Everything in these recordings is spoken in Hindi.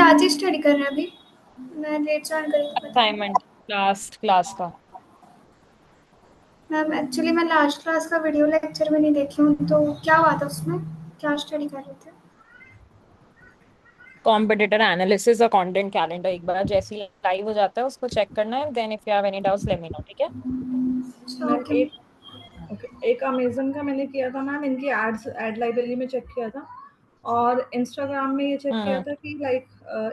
आज ही स्टडी कर रहे हैं अभी। मैं लेट ज्वाइन करी तो पता नहीं। असाइनमेंट लास्ट क्लास का। मैम एक्चुअली मैं लास्ट क्लास का वीडियो लेक्चर भी नहीं देखी हूँ, तो क्या हुआ था उसमें? क्या स्टडी कर रहे थे? कॉम्पिटिटर एनालिसिस और कंटेंट कैलेंडर, एक बार जैसे ही लाइव हो जाता है उसको चेक करना है, then if you have any doubts let me know, ठीक है। अच्छा, मैम ओके मैम। एक ओके, एक अमेजन का मैंने किया था मैम, इनकी एड्स एड लाइब्रेरी में चेक किया था, और इंस्टाग्राम में ये चेक किया हम्म। था कि लाइक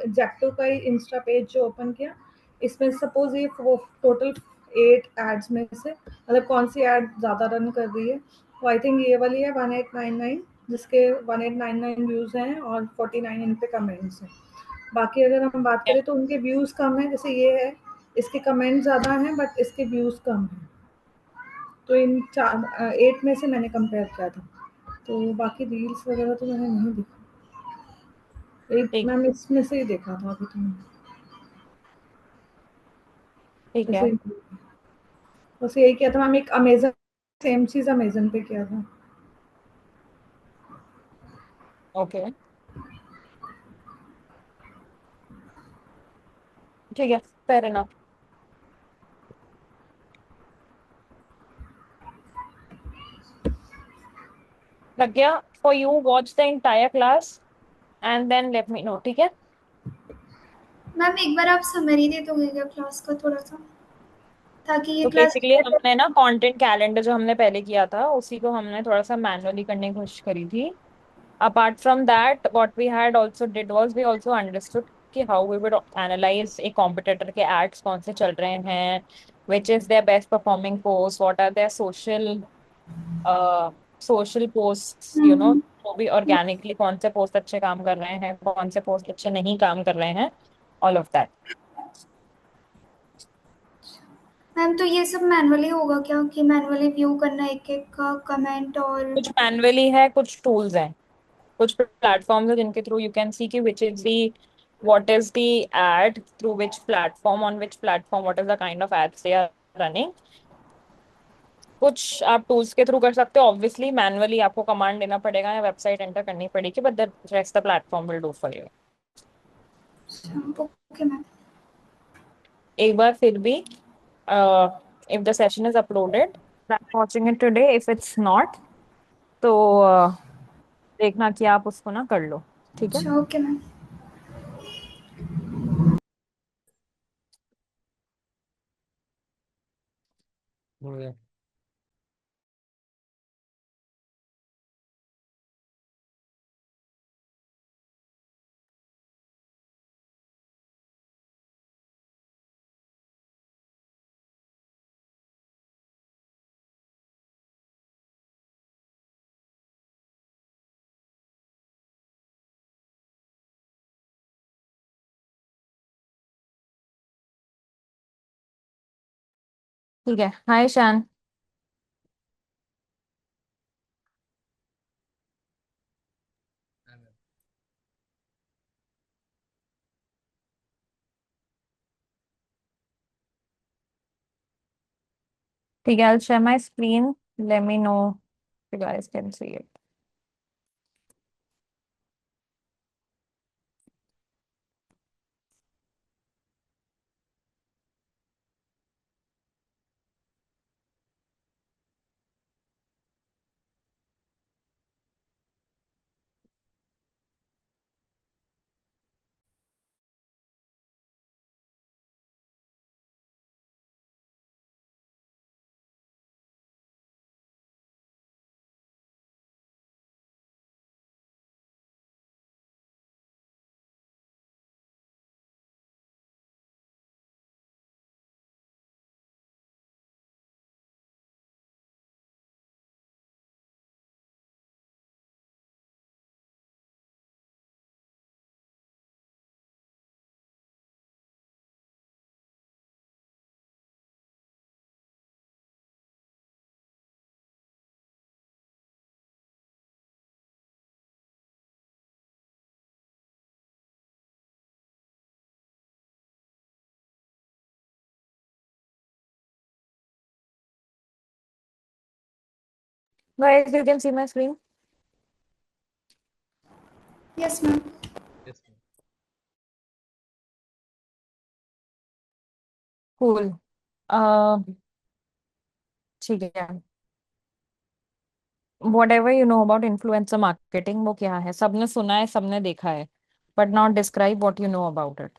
जेप्टो का ही इंस्टा पेज जो ओपन किया, इसमें सपोज ये वो टोटल 8 एड्स में से मतलब कौन सी एड ज़्यादा रन कर रही है, तो आई थिंक ये वाली है 1899, जिसके 1899 व्यूज़ हैं और 49 इन पे कमेंट्स हैं। बाकी अगर हम बात करें तो उनके व्यूज़ कम हैं, जैसे ये है, इसके कमेंट ज़्यादा हैं बट इसके व्यूज़ कम हैं। तो इन 8 में से मैंने कंपेयर किया था, तो बाकी रील्स वगैरह तो मैंने नहीं देखा। एक ठीक। मैम इसमें से ही देखा था अभी तो मैंने। ठीक है। ऐसे बस यही किया था मैम, एक अमेजन, सेम चीज़ अमेजन पे किया था। ओके। ठीक है, fair enough. Pragya, for you watch the entire class and then let me know, ठीक है। मैम एक बार आप समरी दे दोगे क्या क्लास का थोड़ा सा, ताकि ये तो क्लास बेसिकली हमने ना कंटेंट कैलेंडर जो हमने पहले किया था उसी को हमने थोड़ा सा मैनुअली करने की कोशिश करी थी। Apart from that, what we had also did was we also understood कि how we would analyze एक competitor के ads कौन से चल रहे हैं, which is their best performing posts, what are their uh, social posts, you know, तो भी organically कौन से post अच्छे काम कर रहे हैं, कौन से post अच्छे नहीं काम कर रहे हैं, all of that। मैम, तो ये सब मैनुअली होगा क्या, कि मैनुअली व्यू करना एक एक का कमेंट और? कुछ मैनुअली है, कुछ टूल्स हैं, कुछ प्लेटफॉर्म्स है जिनके थ्रू यू कैन सी कि which is the what is the ad through which platform, on which platform, what is the kind of ads they are running। कुछ आप टूल्स के थ्रू कर सकते हो, ऑब्वियसली मैनुअली आपको कमांड देना पड़ेगा या वेबसाइट एंटर करनी पड़ेगी, but the rest the platform will do for you. Okay ma'am. एक बार फिर भी if the session is uploaded, watching it today, if it's not तो देखना कि आप उसको ना कर लो, ठीक है। अच्छा, ओके मैम। ठीक है, हाय शान। ठीक है, I'll share my screen, let me know if you guys can see it। Guys, you can see my screen। Yes ma'am. Cool. ठीक है। What ever you know about influencer marketing, वो क्या है? सबने सुना है, सबने देखा है, but not describe what you know about it.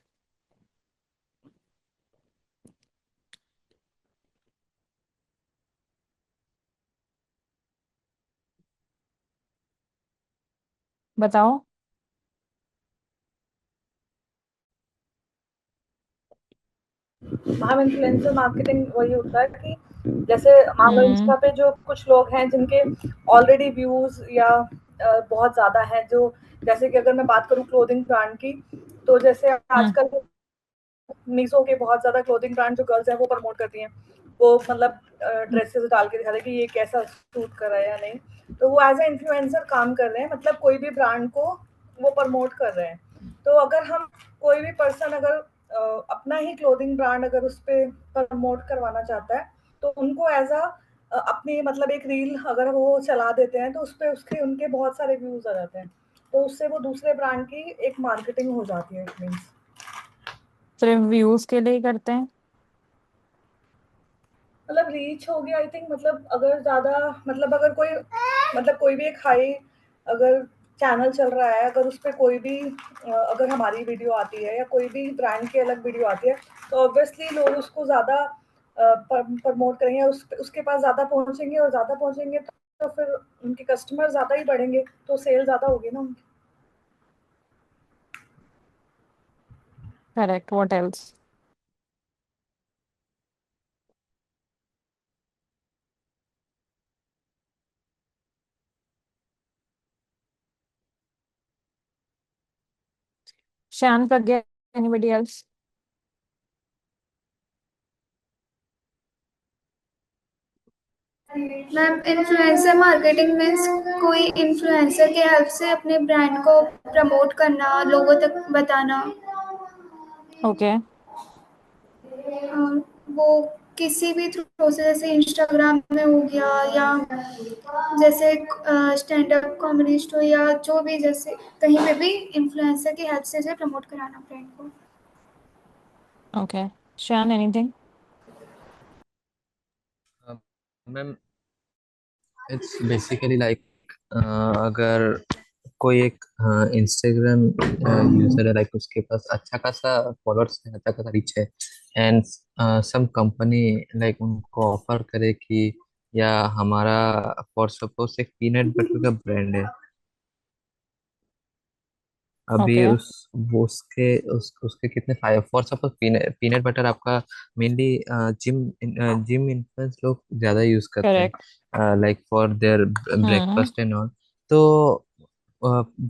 बताओ। मैम इन्फ्लुएंसर मार्केटिंग वही होता है कि जैसे मान लो हम्म। इंस्टा पे जो कुछ लोग हैं जिनके ऑलरेडी व्यूज या बहुत ज्यादा है, जो जैसे कि अगर मैं बात करूँ क्लोथिंग ब्रांड की, तो जैसे हम्म। आजकल मीशो के बहुत ज्यादा क्लोथिंग ब्रांड जो गर्ल्स हैं वो प्रमोट करती हैं, वो मतलब ड्रेसेस डाल के दिखाते हैं कि ये कैसा सूट कर रहा है या नहीं। तो वो एज ए इन्फ्लुएंसर काम कर रहे हैं, मतलब कोई भी ब्रांड को वो प्रमोट कर रहे हैं। तो अगर हम कोई भी पर्सन अगर अपना ही क्लोथिंग ब्रांड अगर उस पर प्रमोट करवाना चाहता है, तो उनको एज अ अपनी मतलब एक रील अगर वो चला देते हैं, तो उस पर उसके उनके बहुत सारे व्यूज आ जाते हैं, तो उससे वो दूसरे ब्रांड की एक मार्केटिंग हो जाती है, इट मीन्स। सिर्फ व्यूज के लिए ही करते हैं? मतलब रीच हो गया आई थिंक, मतलब अगर ज्यादा मतलब अगर कोई मतलब कोई भी एक हाई अगर चैनल चल रहा है, अगर उस पर कोई भी अगर हमारी वीडियो आती है या कोई भी ब्रांड की अलग वीडियो आती है, तो ऑब्वियसली लोग उसको ज्यादा प्रमोट करेंगे, उसके पास ज्यादा पहुंचेंगे, और ज्यादा पहुंचेंगे तो फिर उनके कस्टमर ज्यादा ही बढ़ेंगे, तो सेल ज्यादा होगी ना उनकी। Correct. What else? Shaan, Pragya, anybody else? Ma'am influencer marketing means कोई इन्फ्लुएंसर के हेल्प से अपने ब्रांड को प्रमोट करना, लोगों तक बताना। ओके। और वो किसी भी थ्रू से, जैसे इंस्टाग्राम में हो गया, या जैसे स्टैंड अप कॉमेडी शो, या जो भी, जैसे कहीं पे भी इन्फ्लुएंसर की हेल्प से प्रमोट कराना ब्रांड को। ओके। शान, anything? Ma'am it's basically like अगर कोई एक इंस्टाग्राम यूजर है, लाइक उसके पास अच्छा खासा फॉलोअर्स है, अच्छा खासा रीच है, एंड सम कंपनी लाइक उनको ऑफर करे कि या हमारा फॉर सपोज एक पीनट बटर का ब्रांड है, अभी ओके। उसके कितने फायदे, फॉर सपोज पीनट बटर आपका मेनली जिम जिम इन्फ्लुएंस लोग ज्यादा यूज करते करेक्ट। हैं, like for their hmm. Breakfast and all. तो अ,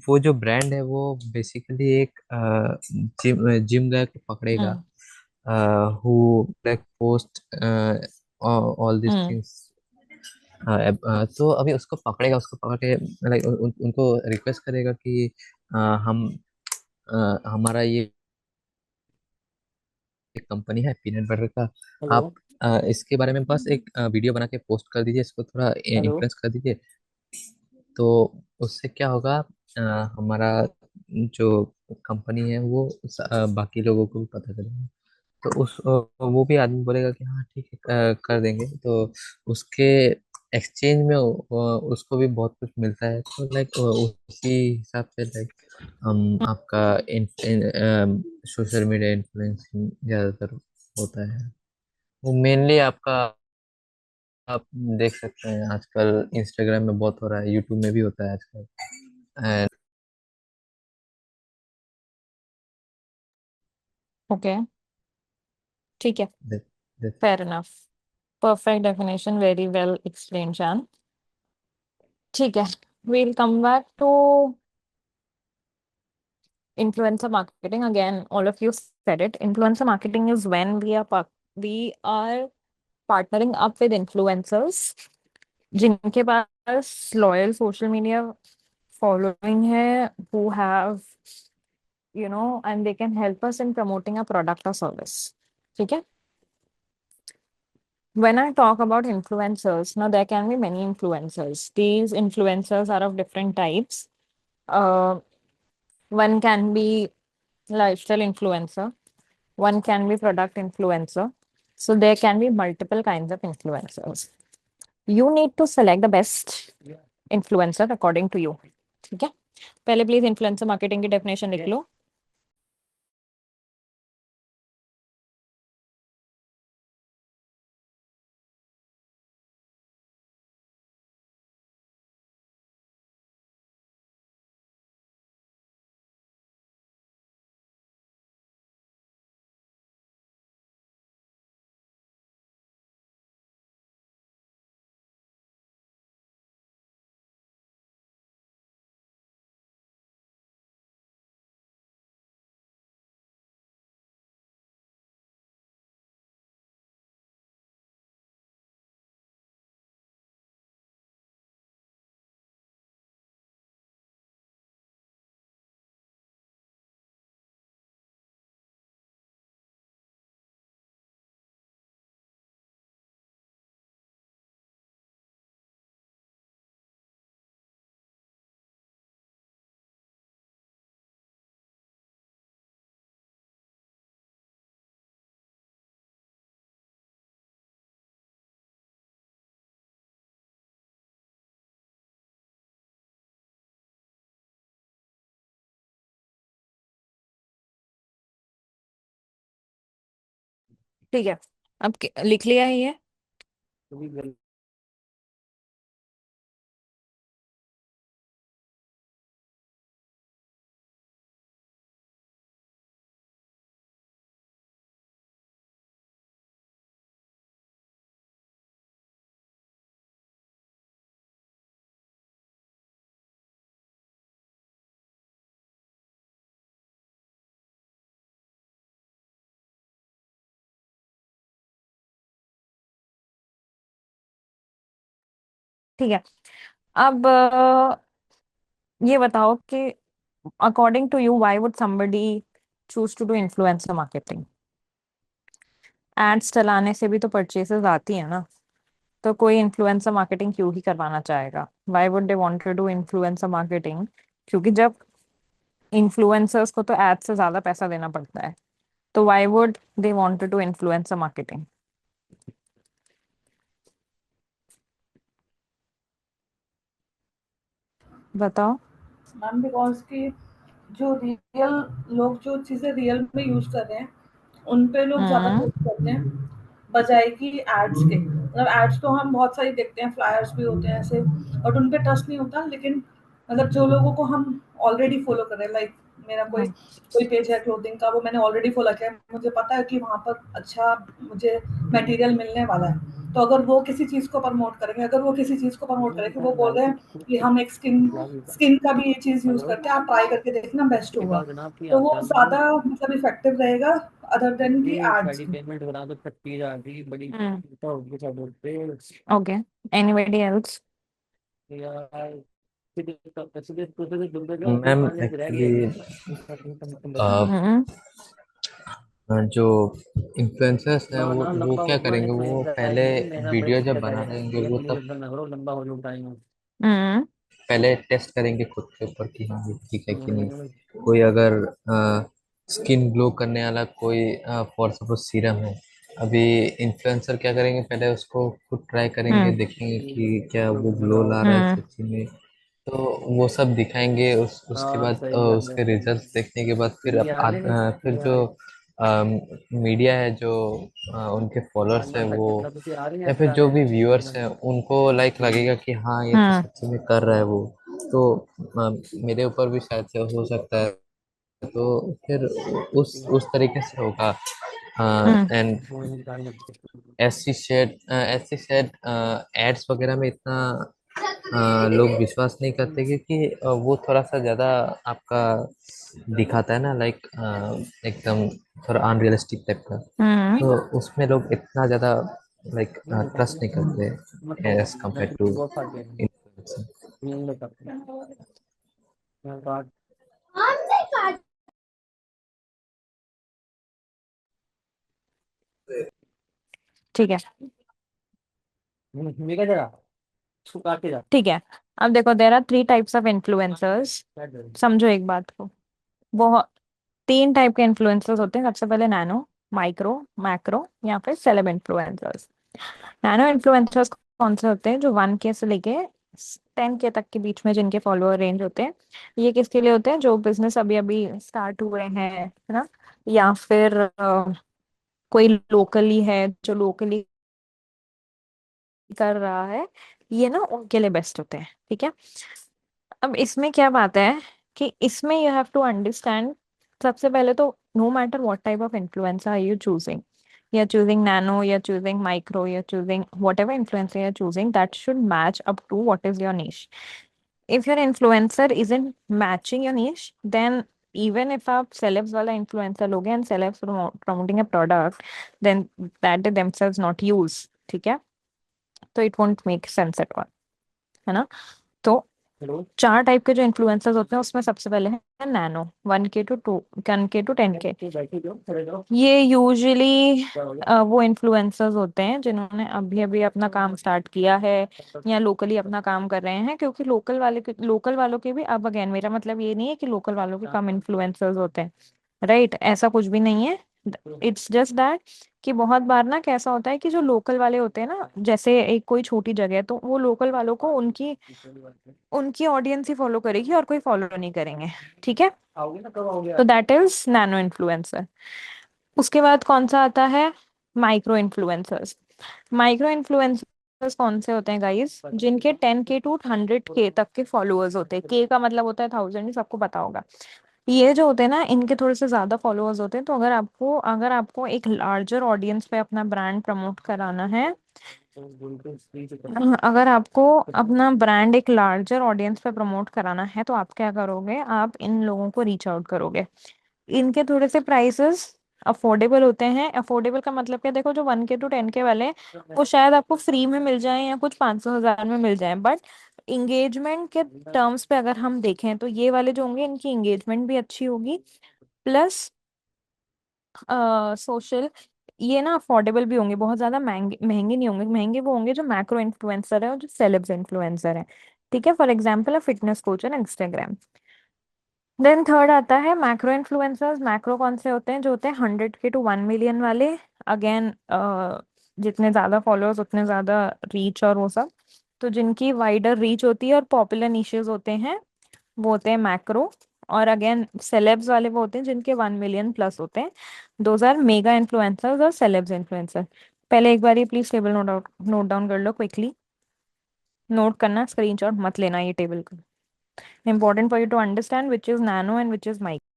वो जो ब्रांड है वो बेसिकली एक जिम जिम गाय को पकड़ेगा, hmm. Who like post all this hmm. Things. तो अभी उसको पकड़ेगा, उसको पकड़ के लाइक उनको रिक्वेस्ट करेगा कि हम हमारा ये एक कंपनी है पीनट बटर का, हेलो। आप इसके बारे में बस एक वीडियो बना के पोस्ट कर दीजिए, इसको थोड़ा हेलो। इन्फ्लुएंस कर दीजिए। तो उससे क्या होगा, अ, हमारा जो कंपनी है वो बाकी लोगों को भी पता चलेगा। तो वो भी आदमी बोलेगा कि हाँ ठीक है, कर देंगे। तो उसके एक्सचेंज में उसको भी बहुत कुछ मिलता है, तो लाइक उसी हिसाब से लाइक हम आपका सोशल मीडिया इन्फ्लुएंसिंग ज़्यादातर होता है। वो मेनली आपका, आप देख सकते हैं आजकल इंस्टाग्राम में बहुत हो रहा है, यूट्यूब में भी होता है आजकल। And okay. ठीक है। Fair enough. Perfect definition, very well explain, शान। ठीक है। we'll come back to influencer marketing again. All of you said it. Influencer marketing is when we are partnering up with influencers जिनके पास loyal social media following है, who have, and they can help us in promoting a product or service. ठीक है? When I talk about influencers, now there can be many influencers. These influencers are of different types. Uh, one can be lifestyle influencer, one can be product influencer, So there can be multiple kinds of influencers. You need to select the best influencer according to you. ठीक है, पहले प्लीज इन्फ्लुएंसर मार्केटिंग की डेफिनेशन लिख लो. ठीक है, अब लिख लिया है ये. ठीक है, अब ये बताओ कि according to you why would somebody choose to do influencer marketing. Ads चलाने से भी तो परचेसेस आती है ना, तो कोई इन्फ्लुएंसर मार्केटिंग क्यों ही करवाना चाहेगा. Why would they want to do influencer marketing? क्योंकि जब इन्फ्लुएंसर्स को तो एड से ज्यादा पैसा देना पड़ता है, तो why would they want to do influencer marketing? बताओ. मैम बिकॉज की जो रियल लोग जो चीज़ें रियल में यूज कर रहे हैं उन पे लोग ज़्यादा ट्रस्ट करते हैं बजाय कि एड्स के. मतलब एड्स तो हम बहुत सारी देखते हैं, फ्लायर्स भी होते हैं ऐसे, और उन पे ट्रस्ट नहीं होता. लेकिन मतलब जो लोगों को हम ऑलरेडी फॉलो कर रहे हैं, लाइक मेरा कोई कोई पेज है क्लोथिंग का, वो मैंने ऑलरेडी फॉलो किया है, मुझे पता है कि वहाँ पर अच्छा मुझे मटेरियल मिलने वाला है. तो अगर वो किसी चीज़ को प्रमोट करेंगे, अगर वो किसी चीज़ को प्रमोट करेंगे, वो बोल रहे हैं कि हम एक स्किन का भी ये चीज़ यूज़ करते हैं, आप ट्राई करके देखना बेस्ट होगा, तो वो ज़्यादा मतलब इफेक्टिव रहेगा अदर देन की ads. Okay, anybody else? Ma'am actually जो इन्फ्लुएंसर्स हैं वो क्या करेंगे, वो पहले वीडियो जब बना रहेंगे वो तब पहले टेस्ट करेंगे खुद के ऊपर कि हाँ ये ठीक है कि नहीं. कोई अगर स्किन ग्लो करने वाला कोई फॉर सपोज सीरम है, अभी इन्फ्लुएंसर क्या करेंगे, पहले उसको खुद ट्राई करेंगे, देखेंगे कि क्या वो ग्लो ला रहा है सच्ची में. तो वो सब दिखाएंगे, उसके बाद उसके रिजल्ट्स देखने के बाद फिर जो मीडिया है, जो उनके फॉलोअर्स है वो, या फिर जो भी व्यूअर्स हैं, उनको लाइक लगेगा कि हाँ ये तो सच्ची में कर रहा है वो. तो मेरे ऊपर भी शायद से हो सकता है, तो फिर उस तरीके से होगा. एंड ऐसी सेड एड्स वगैरह में इतना लोग विश्वास नहीं करते, क्योंकि वो थोड़ा सा ज्यादा आपका दिखाता है ना, लाइक एकदम थोड़ा अनरियलिस्टिक टाइप का. तो उसमें लोग इतना ज्यादा लाइक ट्रस्ट नहीं करते एज कम्पेयर टू इन्फ्लुएंसर. ठीक है, ठीक है. अब देखो, there are 3 types of influencers. समझो एक बात को, बहुत 3 टाइप के इन्फ्लुएंसर्स होते हैं. सबसे पहले नैनो, माइक्रो, मैक्रो या फिर सेलेब इन्फ्लुएंसर्स। नैनो इन्फ्लुएंसर्स कौन से होते हैं? जो 1K से लेके 10K तक के बीच में जिनके फॉलोअर रेंज होते हैं। ये किसके लिए होते हैं? जो बिजनेस अभी अभी स्टार्ट हुए हैं, है ना, या फिर कोई लोकली है जो लोकली कर रहा है, ये ना उनके लिए बेस्ट होते हैं। ठीक है। अब इसमें क्या बात है कि इसमें यू हैव टू अंडरस्टैंड, सबसे पहले तो no matter what type of influencer are you choosing, you're choosing nano, you're choosing micro, you're choosing whatever influencer you're choosing, that should match up to what is your niche. If your influencer isn't matching your niche, then even if आप celebs वाला influencer लोगे and celebs promoting a product, then that they themselves not use, ठीक है, तो it won't make sense at all, है ना। तो 4 टाइप के जो इन्फ्लुएंसर्स होते हैं उसमें सबसे पहले है नैनो, 1K to 10K। ये यूजुअली वो इन्फ्लुएंसर्स होते हैं जिन्होंने अभी अभी अपना काम स्टार्ट किया है या लोकली अपना काम कर रहे हैं, क्योंकि लोकल वालों के भी, अब अगेन मेरा मतलब ये नहीं है कि लोकल वालों के कम इन्फ्लुएंसर्स होते हैं, राइट, ऐसा कुछ भी नहीं है। इट्स जस्ट दैट कि बहुत बार ना कैसा होता है कि जो लोकल वाले होते हैं ना, जैसे एक कोई छोटी जगह है तो वो लोकल वालों को उनकी उनकी ऑडियंस ही फॉलो करेगी और कोई फॉलो नहीं करेंगे। ठीक है। तो दैट इज नैनो इन्फ्लुएंसर। उसके बाद कौन सा आता है? Micro influencers. माइक्रो इन्फ्लुएंसर्स कौन से होते हैं गाइस? जिनके 10K to 100K तक के फॉलोअर्स होते हैं। के का मतलब होता है 1000, सबको पता होगा। ये जो होते हैं ना, इनके थोड़े से ज्यादा फॉलोअर्स होते हैं। तो अगर आपको एक लार्जर ऑडियंस पे अपना ब्रांड प्रमोट कराना है, अगर आपको अपना ब्रांड एक लार्जर ऑडियंस पे प्रमोट कराना है, तो आप क्या करोगे? आप इन लोगों को रीच आउट करोगे। इनके थोड़े से प्राइसेस अफोर्डेबल होते हैं। अफोर्डेबल का मतलब क्या? देखो, जो 1K to 10K वाले हैं वो शायद आपको फ्री में मिल जाए या कुछ 500 1000 में मिल जाए, बट इंगेजमेंट के टर्म्स पे अगर हम देखें तो ये वाले जो होंगे इनकी इंगेजमेंट भी अच्छी होगी, प्लस सोशल, ये ना अफोर्डेबल भी होंगे, बहुत ज्यादा महंगे महंगे नहीं होंगे। महंगे वो होंगे जो मैक्रो इन्फ्लुएंसर है और जो सेलेब्स इन्फ्लुएंसर है। ठीक है। For example a fitness coach on Instagram. Then third आता है मैक्रो इन्फ्लुएंसर्स। मैक्रो कौन से होते हैं? जो होते हैं 100K to 1 million वाले। अगेन जितने ज्यादा फॉलोअर्स उतने ज्यादा रीच और वो सब। तो जिनकी वाइडर रीच होती है और पॉपुलर निशेस होते हैं, वो होते हैं मैक्रो। और अगेन सेलेब्स वाले वो होते हैं जिनके 1 million प्लस होते हैं। दोज आर मेगा इन्फ्लुएंसर्स और सेलेब्स इन्फ्लुएंसर। पहले एक बार ये प्लीज टेबल नोट डाउन कर लो क्विकली। नोट करना, स्क्रीनशॉट मत लेना ये टेबल का। Important for you to understand which is nano and which is micro.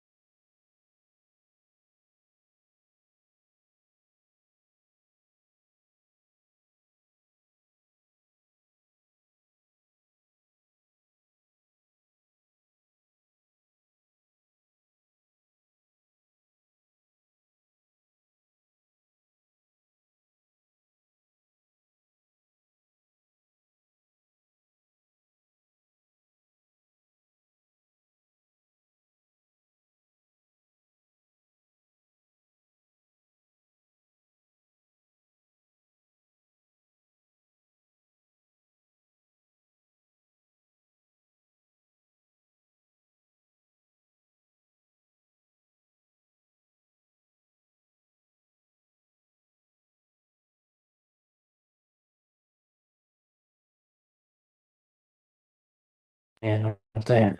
होता है।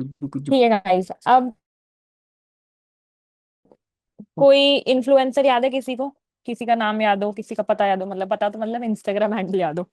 ठीक है गाइस, अब कोई इन्फ्लुएंसर याद है किसी को? किसी का नाम याद हो, किसी का पता याद हो, मतलब पता तो मतलब इंस्टाग्राम हैंडल याद हो?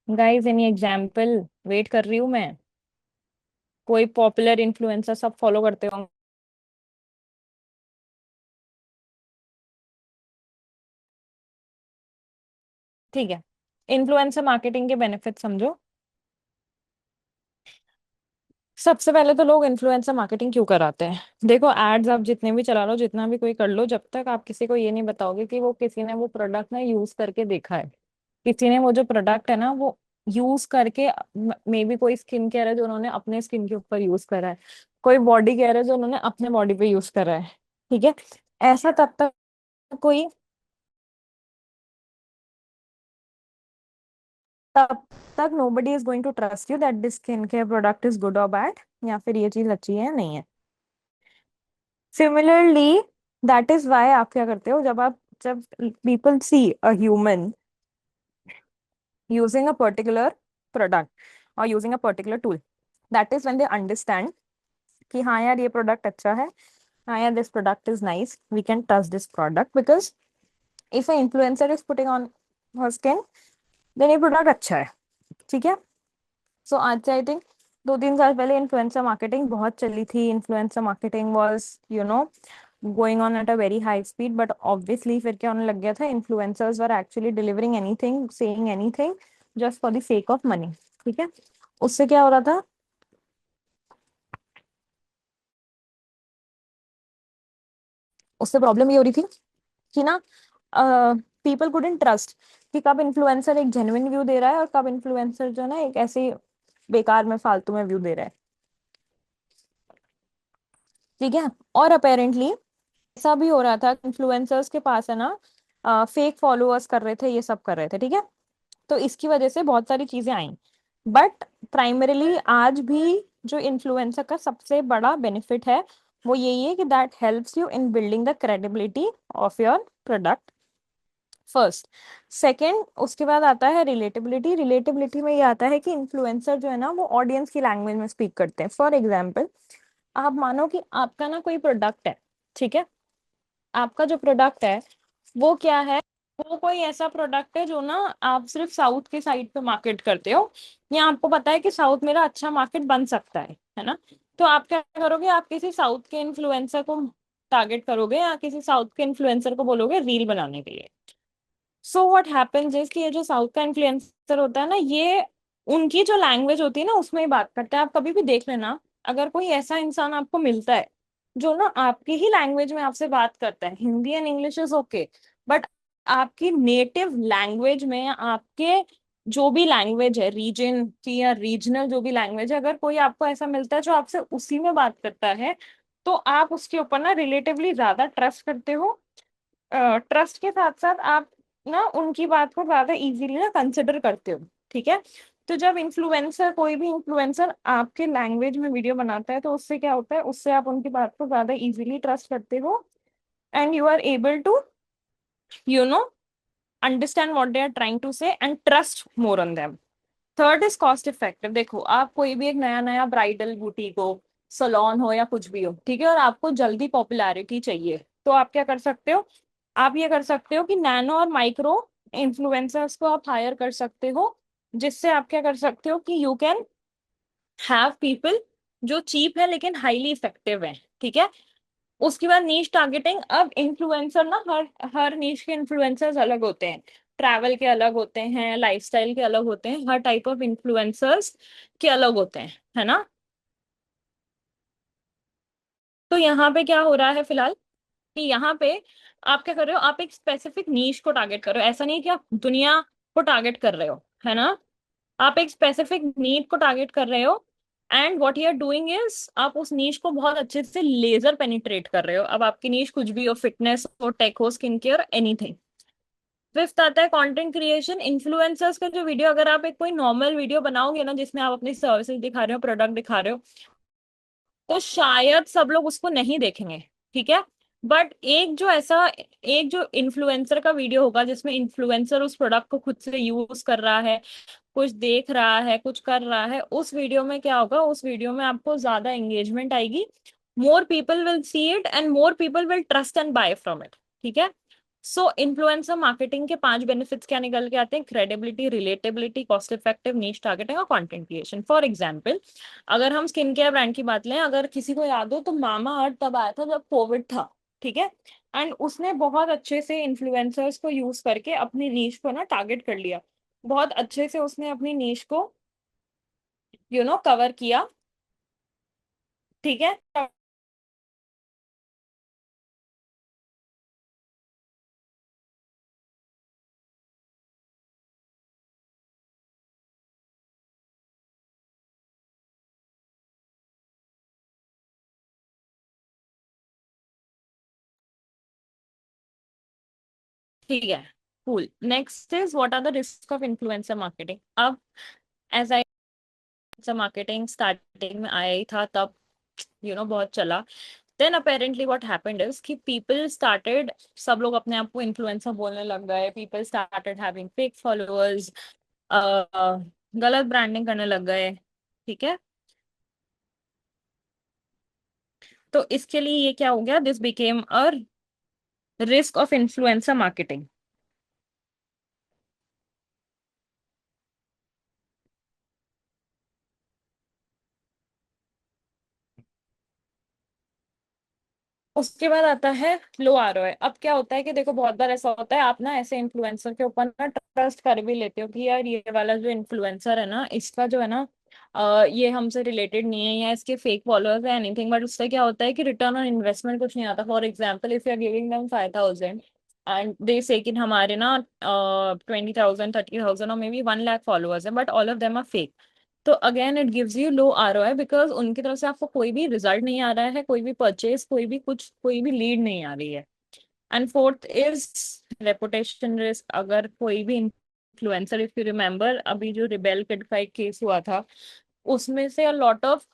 Guys any example? वेट कर रही हूँ मैं। कोई पॉपुलर इन्फ्लुएंसर सब फॉलो करते हो? ठीक है, इन्फ्लुएंसर मार्केटिंग के बेनिफिट समझो। सबसे पहले तो लोग इन्फ्लुएंसर मार्केटिंग क्यों कराते हैं? देखो, एड्स आप जितने भी चला लो, जितना भी कोई कर लो, जब तक आप किसी को ये नहीं बताओगे कि वो किसी ने वो प्रोडक्ट ना यूज करके देखा है, किसी ने वो जो प्रोडक्ट है ना वो यूज करके, मे बी कोई स्किन केयर है जो उन्होंने अपने स्किन के ऊपर यूज करा है, कोई बॉडी केयर है जो उन्होंने अपने बॉडी पे यूज करा है, ठीक है? ऐसा तब तक कोई तब तक nobody is going to trust you that this skincare product is good or bad, या फिर ये चीज अच्छी है या नहीं है। सिमिलरली, दैट इज वाई आप क्या करते हो, जब people see a human using a particular product or using a particular tool, that is when they understand कि हाँ यार ये प्रोडक्ट अच्छा है, हाँ यार this product is nice, we can trust this product because if a influencer is putting on her skin, then ये प्रोडक्ट अच्छा है, ठीक है? सो आज से आई थिंक 2-3 साल पहले इन्फ्लुएंसर मार्केटिंग बहुत चली थी। Influencer marketing was going on at a very high speed, but obviously फिर क्या होने लग गया था, influencers were actually delivering anything, saying anything just for the sake of money, ठीक है? उससे क्या हो रहा था, उससे प्रॉब्लम ये हो रही थी कि ना पीपल कुडंट ट्रस्ट कि कब इन्फ्लुएंसर एक जेन्युइन व्यू दे रहा है और कब इन्फ्लुएंसर जो है ना एक ऐसे बेकार में फालतू में व्यू दे रहा है, ठीक है? और अपेरेंटली ऐसा भी हो रहा था, इन्फ्लुएंसर्स के पास है ना फेक फॉलोअर्स कर रहे थे, ये सब कर रहे थे, ठीक है? तो इसकी वजह से बहुत सारी चीजें आई, बट प्राइमरीली आज भी जो इन्फ्लुएंसर का सबसे बड़ा बेनिफिट है वो यही है कि that helps you in building the credibility of your product first. Second, उसके बाद आता है रिलेटेबिलिटी। रिलेटेबिलिटी में ये आता है कि इन्फ्लुएंसर जो है ना वो ऑडियंस की लैंग्वेज में स्पीक करते हैं। फॉर एग्जाम्पल, आप मानो कि आपका ना कोई प्रोडक्ट है, ठीक है? आपका जो प्रोडक्ट है वो क्या है, वो कोई ऐसा प्रोडक्ट है जो ना आप सिर्फ साउथ के साइड पे मार्केट करते हो, या आपको पता है कि साउथ मेरा अच्छा मार्केट बन सकता है ना? तो आप क्या करोगे, आप किसी साउथ के इन्फ्लुएंसर को टारगेट करोगे या किसी साउथ के इन्फ्लुएंसर को बोलोगे रील बनाने के लिए। सो व्हाट हैपेंस इज कि ये जो साउथ का इन्फ्लुएंसर होता है ना, ये उनकी जो लैंग्वेज होती है ना उसमें ही बात करता है। आप कभी भी देख लेना, अगर कोई ऐसा इंसान आपको मिलता है जो ना आपकी ही लैंग्वेज में आपसे बात करता है, Hindi and English is okay, but आपकी नेटिव लैंग्वेज में, आपके जो भी लैंग्वेज है रीजन की या रीजनल जो भी लैंग्वेज है, अगर कोई आपको ऐसा मिलता है जो आपसे उसी में बात करता है, तो आप उसके ऊपर ना रिलेटिवली ज्यादा ट्रस्ट करते हो। ट्रस्ट के साथ साथ आप ना उनकी बात को ज्यादा इजीली ना कंसिडर करते हो, ठीक है? तो जब इन्फ्लुएंसर, कोई भी इन्फ्लुएंसर आपके लैंग्वेज में वीडियो बनाता है, तो उससे क्या होता है, उससे आप उनकी बात को ज्यादा इजीली ट्रस्ट करते हो and you are able to you know understand what they are trying to say and trust more on them. Third is cost effective. देखो, आप कोई भी एक नया नया ब्राइडल बुटीक हो, सलोन हो या कुछ भी हो, ठीक है, और आपको जल्दी पॉपुलैरिटी चाहिए, तो आप क्या कर सकते हो, आप ये कर सकते हो कि नैनो और माइक्रो इन्फ्लुएंसर्स को आप हायर कर सकते हो, जिससे आप क्या कर सकते हो कि यू कैन हैव पीपल जो चीप है लेकिन हाईली इफेक्टिव है, ठीक है। उसके बाद नीश टारगेटिंग। अब इन्फ्लुएंसर ना, हर हर नीश के इन्फ्लुएंसर्स अलग होते हैं। ट्रैवल के अलग होते हैं, लाइफस्टाइल के अलग होते हैं, हर टाइप ऑफ इन्फ्लुएंसर्स के अलग होते हैं, है ना। तो यहाँ पे क्या हो रहा है फिलहाल कि यहाँ पे आप क्या कर रहे हो, आप एक स्पेसिफिक नीश को टारगेट कर रहे हो। ऐसा नहीं कि आप दुनिया को टारगेट कर रहे हो, है ना। आप एक स्पेसिफिक नीड को टारगेट कर रहे हो and what you are doing is आप उस नीश को बहुत अच्छे से लेजर पेनिट्रेट कर रहे हो। अब आपकी नीश कुछ भी हो, फिटनेस हो, टेक हो, स्किन केयर, एनीथिंग। फिफ्थ आता है कंटेंट क्रिएशन। इन्फ्लुएंसर्स का जो वीडियो, अगर आप एक कोई नॉर्मल वीडियो बनाओगे ना जिसमें आप अपनी सर्विसेज दिखा रहे हो, प्रोडक्ट दिखा रहे हो, तो शायद सब लोग उसको नहीं देखेंगे, ठीक है। बट एक जो इन्फ्लुएंसर का वीडियो होगा जिसमें इन्फ्लुएंसर उस प्रोडक्ट को खुद से यूज कर रहा है, कुछ देख रहा है, कुछ कर रहा है, उस वीडियो में क्या होगा, उस वीडियो में आपको ज्यादा एंगेजमेंट आएगी। More people will see it and more people will trust and buy from it, ठीक है। सो इन्फ्लुएंसर मार्केटिंग के 5 बेनिफिट्स क्या निकल के आते हैं? क्रेडिबिलिटी, रिलेटेबिलिटी, कॉस्ट इफेक्टिव, नीश टारगेटिंग और कंटेंट क्रिएशन। फॉर एग्जांपल, अगर हम स्किन केयर ब्रांड की बात लें, अगर किसी को याद हो तो मामा अर्थ तब आया था जब कोविड था, ठीक है। एंड उसने बहुत अच्छे से इन्फ्लुएंसर्स को यूज करके अपनी नीश को ना टारगेट कर लिया। बहुत अच्छे से उसने अपनी नीश को कवर किया, ठीक है। ठीक है, cool. Next is what are the risk of influencer marketing. अब एज आई मार्केटिंग स्टार्टिंग में आया ही था तब बहुत चला। Then apparently what happened is कि पीपल स्टार्टेड, सब लोग अपने आप को इन्फ्लुएंसर बोलने लग गए। People started having fake followers, गलत ब्रांडिंग करने लग गए, ठीक है। तो इसके लिए ये क्या हो गया, this became a risk of influencer marketing. उसके बाद आता है लो आरओआई। अब क्या होता है कि देखो, बहुत बार ऐसा होता है आप ना ऐसे इन्फ्लुएंसर के ऊपर ना ट्रस्ट कर भी लेते हो कि यार ये वाला जो इन्फ्लुएंसर है ना, इसका जो है ना ये हमसे रिलेटेड नहीं है या इसके फेक फॉलोअर्स है एनीथिंग। बट उससे क्या होता है कि रिटर्न ऑन इन्वेस्टमेंट कुछ नहीं आता। For example, if you are giving them 5,000 and they say कि हमारे ना 20,000, 30,000 और मे बी 1 लाख फॉलोअर्स है, but all of them are fake. तो again it gives you low ROI because उनकी तरफ से आपको कोई भी रिजल्ट नहीं आ रहा है, कोई भी परचेज, कोई भी लीड नहीं आ रही है। And fourth is reputation risk. अगर कोई भी इन्फ्लुएंसर, इफ यू रिमेम्बर अभी जो रिबेल किड का एक केस हुआ था, उसमें से अ लॉट ऑफ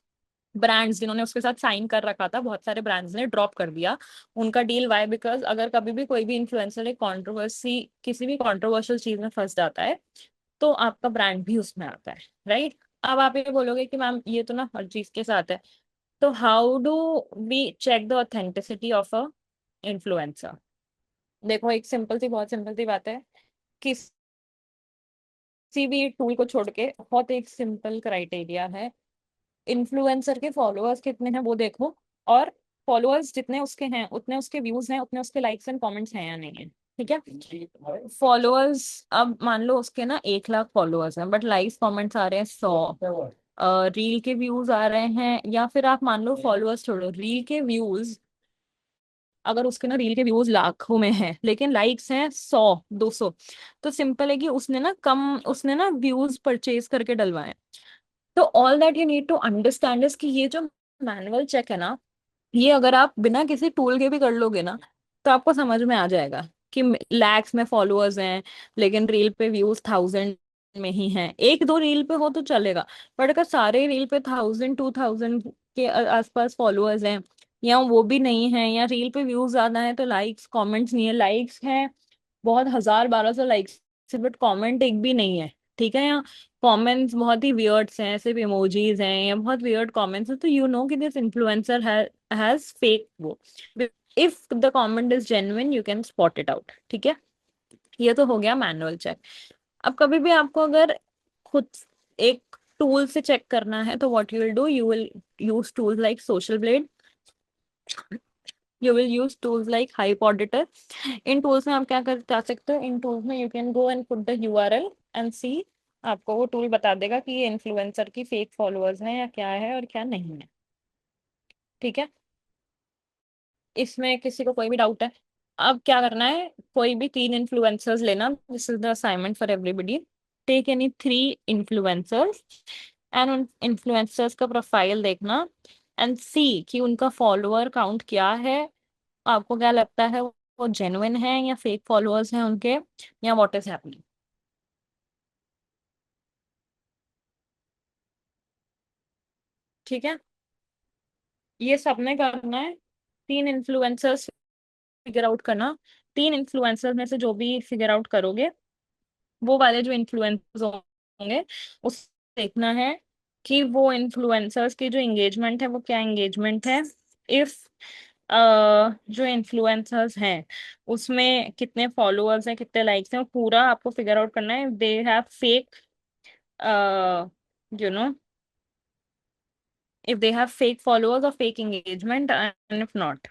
ब्रांड्स जिन्होंने उसके साथ साइन कर रखा था, बहुत सारे ब्रांड्स ने ड्रॉप कर दिया उनका डील। वाई? बिकॉज अगर कभी भी कोई भी इन्फ्लुएंसर एक कॉन्ट्रोवर्सी, किसी भी कॉन्ट्रोवर्शियल चीज में फंस जाता है तो आपका ब्रांड भी उसमें आता है, राइट। अब आप ये बोलोगे कि मैम ये तो ना हर चीज के साथ है, तो how do we check the authenticity of a influencer? देखो, एक सिंपल सी, बहुत सिंपल सी बात है। किसी भी टूल को छोड़ के बहुत एक सिंपल क्राइटेरिया है। इन्फ्लुएंसर के फॉलोअर्स कितने हैं वो देखो, और फॉलोअर्स जितने उसके हैं उतने उसके व्यूज हैं, उतने उसके लाइक्स एंड कमेंट्स हैं या नहीं है, ठीक है। फॉलोअर्स, अब मान लो उसके ना 1 लाख फॉलोअर्स हैं बट लाइक्स कमेंट्स आ रहे हैं 100, रील के व्यूज आ रहे हैं, या फिर आप मान लो फॉलोअर्स छोड़ो, रील के व्यूज, अगर उसके ना रील के व्यूज लाखों में हैं लेकिन लाइक्स हैं 100, 200, तो सिंपल है कि उसने ना व्यूज परचेज करके डलवाए। तो all that you need to understand is कि ये जो मैनुअल चेक है ना, ये अगर आप बिना किसी टूल के भी कर लोगे ना, तो आपको समझ में आ जाएगा कि लैक्स में फॉलोअर्स हैं लेकिन रील पे व्यूज 1000 में ही हैं। एक दो रील पे हो तो चलेगा, बट अगर सारे रील पे 1000, 2000 के आसपास फॉलोअर्स हैं, या वो भी नहीं है, या रील पे व्यूज ज्यादा है तो लाइक्स कमेंट्स नहीं है, लाइक्स हैं बहुत 1000, 1200 लाइक्स से, बट कमेंट एक भी नहीं है, ठीक है। या कमेंट्स बहुत ही वियर्ड्स हैं, सिर्फ इमोजीज हैं या बहुत वियर्ड कमेंट्स हैं, तो यू नो कि दिस इन्फ्लुएंसर हैज फेक वो। If the comment is genuine you can spot it out, ठीक है। ये तो हो गया मैनुअल चेक। अब कभी भी आपको अगर खुद एक टूल से चेक करना है तो what you will do, you will use tools like Social Blade, you will use tools like Hype Auditor. इन टूल्स में आप क्या कर जा सकते हो, इन टूल्स में you can go and put the URL and see, आपको वो टूल बता देगा कि ये इन्फ्लुएंसर की फेक फॉलोअर्स हैं या क्या है और क्या नहीं है। ठीक है, इसमें किसी को कोई भी डाउट है? अब क्या करना है, कोई भी 3 इन्फ्लुएंसर्स लेना, this is the assignment for everybody. Take any 3 influencers and उन इन्फ्लुएंसर्स का प्रोफाइल देखना एंड सी कि उनका फॉलोअर काउंट क्या है। आपको क्या लगता है, वो जेन्युइन है या फेक फॉलोअर्स हैं उनके, या व्हाट इज हैपनिंग? ठीक है, ये सबने करना है। 3 इन्फ्लुएंसर्स फिगर आउट करना, 3 इन्फ्लुएंसर में से जो भी फिगर आउट करोगे, वो वाले जो इन्फ्लुएंसर्स होंगे उस देखना है कि वो इन्फ्लुएंसर्स की जो एंगेजमेंट है वो क्या एंगेजमेंट है। इफ जो इन्फ्लुएंसर्स हैं उसमें कितने फॉलोअर्स हैं, कितने लाइक्स हैं, वो पूरा आपको फिगर आउट करना है। They have fake, you know, if they have fake followers or fake engagement and if not।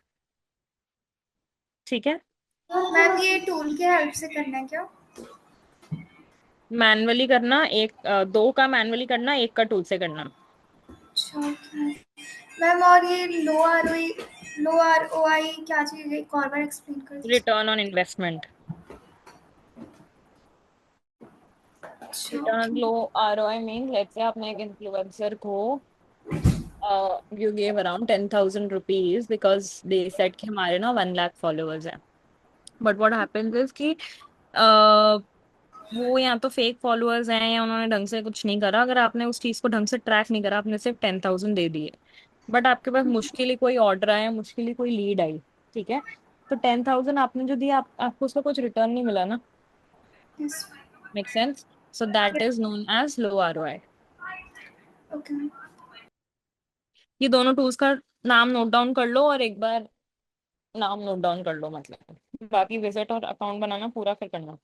ठीक है, मैम ये टूल के हेल्प से करना है क्या? मैनुअली करना, एक 2 का मैनुअली करना, 1 का टूल से करना। अच्छा ओके मैम। और ये लो आर ओ आई क्या चीज़ है, एक और बार एक्सप्लेन कर दीजिए। रिटर्न ऑन इन्वेस्टमेंट, अच्छा return okay. Low ROI mean let's say आपने एक इन्फ्लुएंसर को you gave around 10,000 rupees because they set कि हमारे ना 1 लाख फॉलोअर्स हैं, बट व्हाट हैपेंस इज कि वो या तो फेक फॉलोअर्स हैं या उन्होंने ढंग से कुछ नहीं करा। अगर आपने उस चीज को ढंग से ट्रैक नहीं करा, आपने सिर्फ 10,000 दे दिए, बट आपके पास मुश्किल ही कोई ऑर्डर आया, मुश्किल ही कोई लीड आई, ठीक है, तो 10,000 आपने जो दिया, आपको उसका कुछ रिटर्न नहीं मिला ना। Yes make sense? So that is known as low ROI। Okay ma'am. ये दोनों टूल्स का नाम नोट डाउन कर लो और एक बार नाम नोट डाउन कर लो, मतलब बाकी विजिट और अकाउंट बनाना पूरा फिर करना।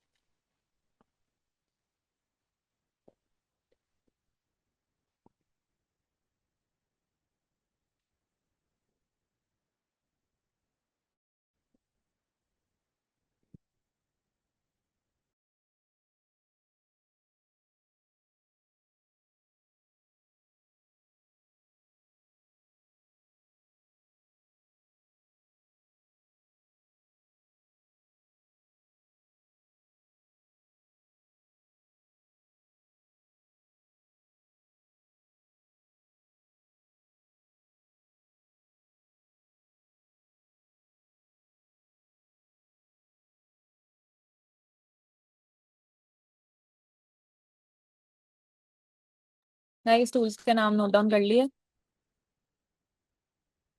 गाइस टूल्स के नाम नोट डाउन कर लिए?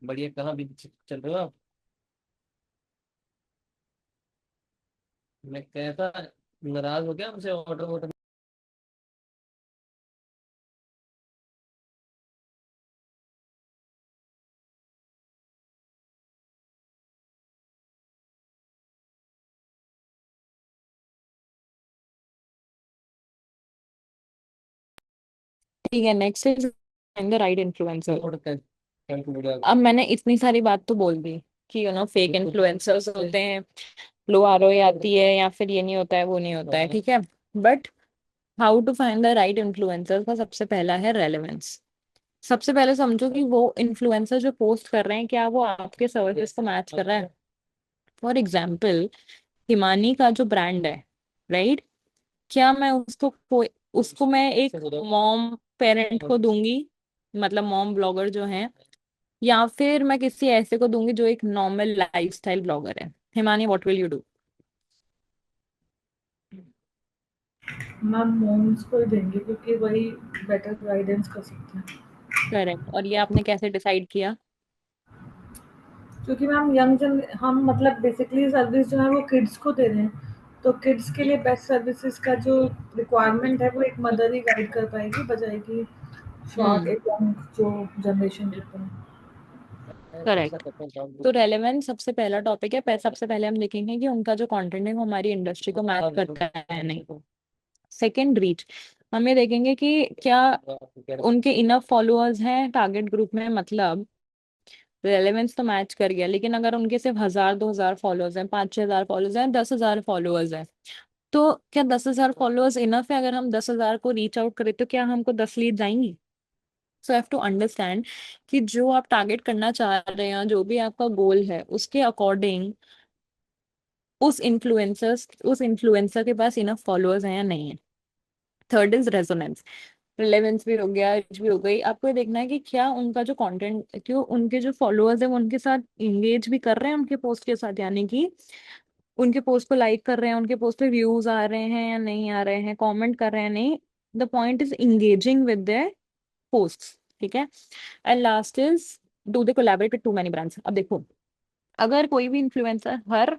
बढ़िया, कहाँ भी चल रहे हो आप? मैं कहता, नाराज हो गया हमसे ऑर्डर वॉर्डर? ठीक है, next is find the right influencer. Order कर। अब मैंने इतनी सारी बात तो बोल दी कि फेक इन्फ्लुएंसर्स होते हैं, लो ROI आती है, या फिर ये नहीं होता है वो नहीं होता है, ठीक है, but how to find the right influencer का सबसे पहला है रेलेवेंस। सबसे पहले समझो कि वो इन्फ्लुएंसर जो पोस्ट कर रहे हैं क्या वो आपके सर्विसेज को मैच कर रहा है। फॉर एग्जाम्पल, हिमानी का जो ब्रांड है, राइट, क्या मैं उसको मैं एक मॉम पेरेंट को दूंगी, मतलब मॉम ब्लॉगर जो है, या फिर मैं किसी ऐसे को दूंगी जो एक नॉर्मल लाइफस्टाइल ब्लॉगर है? Himani, what will you do? Ma'am mom's को ही देंगे क्योंकि वही बेटर गाइडेंस कर सकते हैं। करेक्ट, और ये आपने कैसे डिसाइड किया? क्योंकि मैम यंग जन हम मतलब बेसिकली सर्विस जो है वो किड्स को दे रहे हैं, तो किड्स के लिए बेस्ट सर्विसेज का जो रिक्वायरमेंट है वो एक मदर ही गाइड कर पाएगी, बजाय कि शॉर्ट हम्म, एक यंग जो जनरेशन रहता है। करेक्ट। तो रेलेवेंस सबसे पहला टॉपिक है। सबसे पहले हम देखेंगे कि उनका जो कंटेंट है वो हमारी इंडस्ट्री को मैच करता है नहीं। Second, reach. हम ये देखेंगे कि क्या उनके इनफ फॉलोअर्स हैं टारगेट ग्रुप में, मतलब रेलेवेंस तो मैच कर गया, लेकिन अगर उनके सिर्फ 1000 2000 फॉलोअर्स हैं, 5 6000 फॉलोअर्स हैं, 10,000 फॉलोअर्स हैं, तो क्या 10,000 फॉलोअर्स इनफ है? अगर हम 10,000 को रीच आउट करें तो क्या हमको 10 लीड जाएंगी? सो हैव टू अंडरस्टैंड कि जो आप टारगेट करना चाह रहे हैं, जो भी आपका गोल है, उसके अकॉर्डिंग उस इन्फ्लुएंसर के पास इनफ फॉलोअर्स हैं या नहीं है। Third is resonance. रिलेवेंस भी हो गया, रीच भी हो गई। आपको ये देखना है कि क्या उनका जो कंटेंट, क्यों उनके जो फॉलोअर्स है वो उनके साथ इंगेज भी कर रहे हैं उनके पोस्ट के साथ, यानी कि उनके पोस्ट को लाइक कर रहे हैं, उनके पोस्ट पे व्यूज आ रहे हैं या नहीं आ रहे हैं, कमेंट कर रहे हैं नहीं। The point is engaging with their post, ठीक है। And last is, do they collaborate with two many brands. अब देखो, अगर कोई भी इन्फ्लुएंसर हर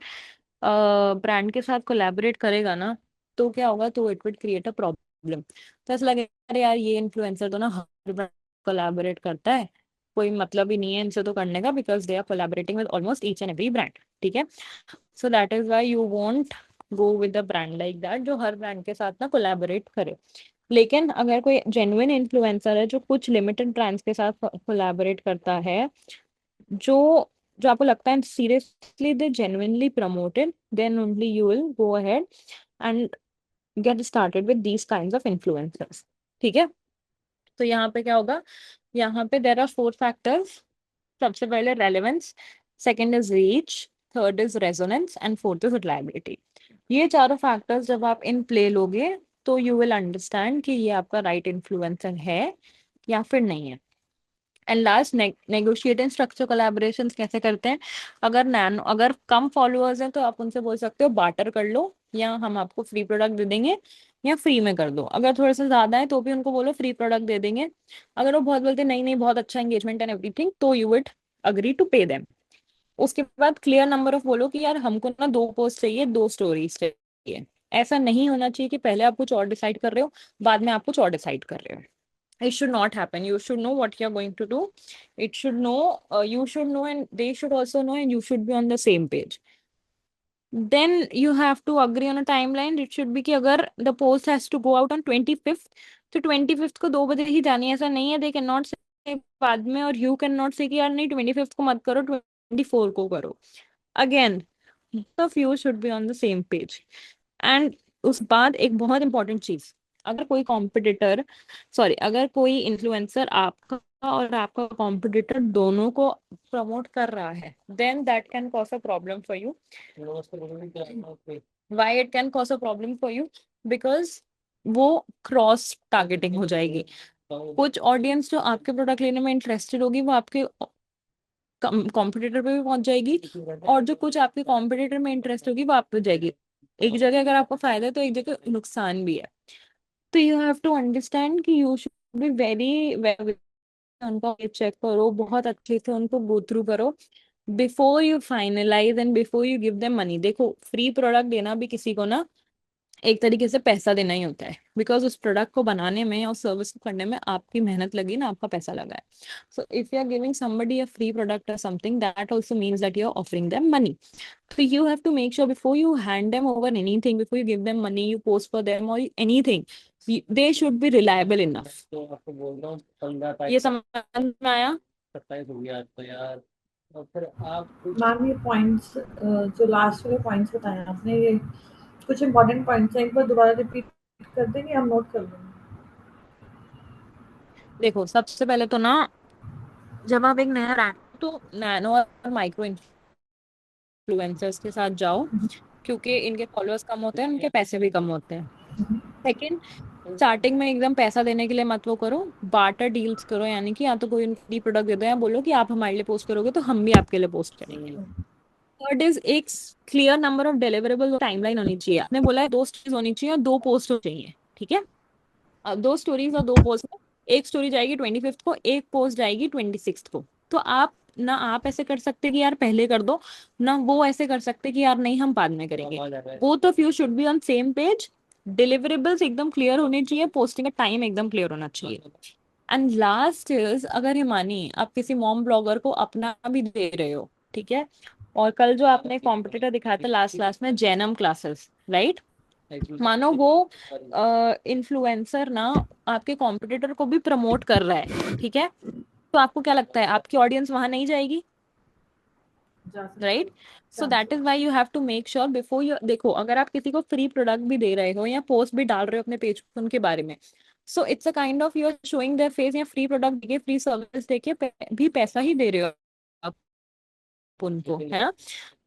ब्रांड के साथ कोलैबोरेट करेगा ना, तो क्या होगा, तो it will create a problem. तो ऐसा लगेगा, अरे यार ये इन्फ्लुएंसर तो ना हर ब्रांड कोलैबोरेट करता है, कोई मतलब ही नहीं है इनसे तो करने का, because they are collaborating with almost each and every brand, ठीक है। So that is why you won't go with a brand like that जो हर ब्रांड के साथ ना कोलैबोरेट करे। लेकिन अगर कोई जेन्युइन इन्फ्लुएंसर है जो कुछ लिमिटेड ब्रांड्स के साथ कोलैबोरेट करता है, जो जो आपको लगता है seriously they genuinely promoted, then only you will go ahead and get started with these kinds of influencers, ठीक है। तो यहाँ पे क्या होगा, यहाँ पे देर आर 4 फैक्टर्स। सबसे पहले relevance, second is reach, third is resonance and fourth is reliability. ये चारों फैक्टर्स जब आप इन प्ले लोगे तो यू विल अंडरस्टैंड कि ये आपका राइट इन्फ्लुएंसर है या फिर नहीं है। And last, negotiating structure collaboration कैसे करते हैं। अगर कम फॉलोअर्स हैं तो आप उनसे बोल सकते हो बार्टर कर लो, या हम आपको फ्री प्रोडक्ट दे देंगे, या फ्री में कर दो। अगर थोड़े से ज्यादा है तो भी उनको बोलो फ्री प्रोडक्ट दे देंगे। अगर वो बहुत बोलते नहीं नहीं बहुत अच्छा एंगेजमेंट एंड एवरीथिंग, तो you would agree to pay them. उसके बाद क्लियर नंबर ऑफ बोलो कि यार हमको ना 2 पोस्ट चाहिए, 2 स्टोरीज चाहिए। ऐसा नहीं होना चाहिए कि पहले आप कुछ और डिसाइड कर रहे हो, बाद में आप कुछ और डिसाइड कर रहे हो। It should not happen. You should know what you're going to do. It should know, you should know, and they should also know, and you should be on the same page. Then you have to agree on a timeline. It should be कि अगर the post has to go out on 25th, तो 25th को 2 बजे ही जानी है, ऐसा नहीं है। They cannot say बाद में, और you cannot say कि यार नहीं 25th को मत करो, 24 को करो। Again, both of you should be on the same page. And उस बाद एक बहुत इंपॉर्टेंट चीज, अगर कोई कॉम्पिटिटर, सॉरी, अगर कोई इन्फ्लुएंसर आपका और आपका कॉम्पिटिटर दोनों को प्रमोट कर रहा है, then that can cause a problem for you. Why it can cause a problem for you? Because वो क्रॉस टारगेटिंग हो जाएगी। कुछ ऑडियंस जो आपके प्रोडक्ट लेने में इंटरेस्टेड होगी वो आपके कॉम्पिटिटर पे भी पहुंच जाएगी, और जो कुछ आपके कॉम्पिटिटर में इंटरेस्ट होगी वो आप पे जाएगी। एक जगह अगर आपको फायदा है तो एक जगह नुकसान भी है। तो यू हैव टू अंडरस्टैंड कि यू शुड बी वेरी, उनको चेक करो बहुत अच्छे से, उनको गो थ्रू करो before you finalise and before you give them money. देखो, फ्री प्रोडक्ट देना भी किसी को ना एक तरीके से पैसा देना ही होता है, बिकॉज उस प्रोडक्ट को बनाने में और सर्विस को करने में आपकी मेहनत लगी ना, आपका पैसा लगा है। So if you are giving somebody a free product or something, that also means that you are offering them money. So you have to make sure before you hand them over anything, before you give them money, you post for them or anything, they should be reliable enough. तो आपको बोल रहा हूँ 15 ये समझ में आया? 27 हो गया आज तो यार। और फिर आप कुछ मैम ये पॉइंट्स जो लास्ट वाले पॉइंट्स बताए आपने, ये कुछ इंपॉर्टेंट पॉइंट्स हैं, एक बार दोबारा रिपीट कर देंगे, हम नोट कर लेंगे। देखो, सबसे पहले तो ना, जब आप एक नया ब्रांड, तो नैनो और माइक्रो इन्फ्लुएंसर्स के साथ जाओ, क्योंकि इनके फॉलोअर्स कम होते हैं, इनके पैसे भी कम होते हैं। सेकंड, स्टार्टिंग में एकदम पैसा देने के लिए मत वो करो, बार्टर डील्स करो, यानी कि या तो कोई फ्री प्रोडक्ट दे दो या बोलो कि आप हमारे लिए पोस्ट करोगे तो हम भी आपके लिए पोस्ट करेंगे। थर्ड इज, एक clear number of deliverable timeline होनी चाहिए। आपने बोला है 2 स्टोरीज होनी चाहिए और 2 पोस्ट हो चाहिए, ठीक है। अब 2 स्टोरीज और 2 पोस्ट में, एक स्टोरी जाएगी 25th को, एक पोस्ट जाएगी 26th को। तो आप ना, आप ऐसे कर सकते कि यार पहले कर दो ना, वो ऐसे कर सकते कि यार नहीं हम बाद में करेंगे। Both of you should be on same page. Deliverables एकदम क्लियर होने चाहिए, पोस्टिंग का टाइम एकदम क्लियर होना चाहिए। एंड लास्ट इज, अगर हिमानी आप किसी मॉम ब्लॉगर को अपना भी दे रहे हो, ठीक है, और कल जो आपने कॉम्पिटिटर दिखाया था लास्ट क्लास में, जैनम क्लासेस, राइट, मानो वो इन्फ्लुएंसर ना आपके कॉम्पिटिटर को भी प्रमोट कर रहा है, ठीक है, तो आपको क्या लगता है आपकी ऑडियंस वहां नहीं जाएगी, right? So that is why you have to make sure before you, देखो अगर आप किसी को फ्री प्रोडक्ट भी दे रहे हो या पोस्ट भी डाल रहे हो अपने पेज पर उनके बारे में, so it's a kind of you are showing their face, या फ्री प्रोडक्ट देके फ्री सर्विस देके भी पैसा ही दे रहे हो आप उनको, है ना?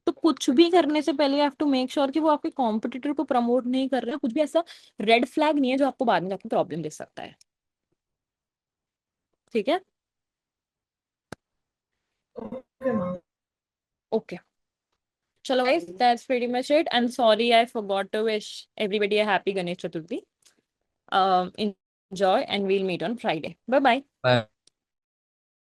तो कुछ भी करने से पहले हैव टू मेक श्योर कि वो आपके कॉम्पिटिटर को प्रमोट नहीं कर रहे हैं, कुछ भी ऐसा रेड फ्लैग नहीं है जो आपको बाद में जाके प्रॉब्लम दे सकता है, ठीक है? Okay, ma'am. ओके, चलो guys, that's pretty much it, and sorry I forgot to wish everybody a happy Ganesh Chaturthi. Enjoy and we'll meet on Friday. Bye bye. Bye.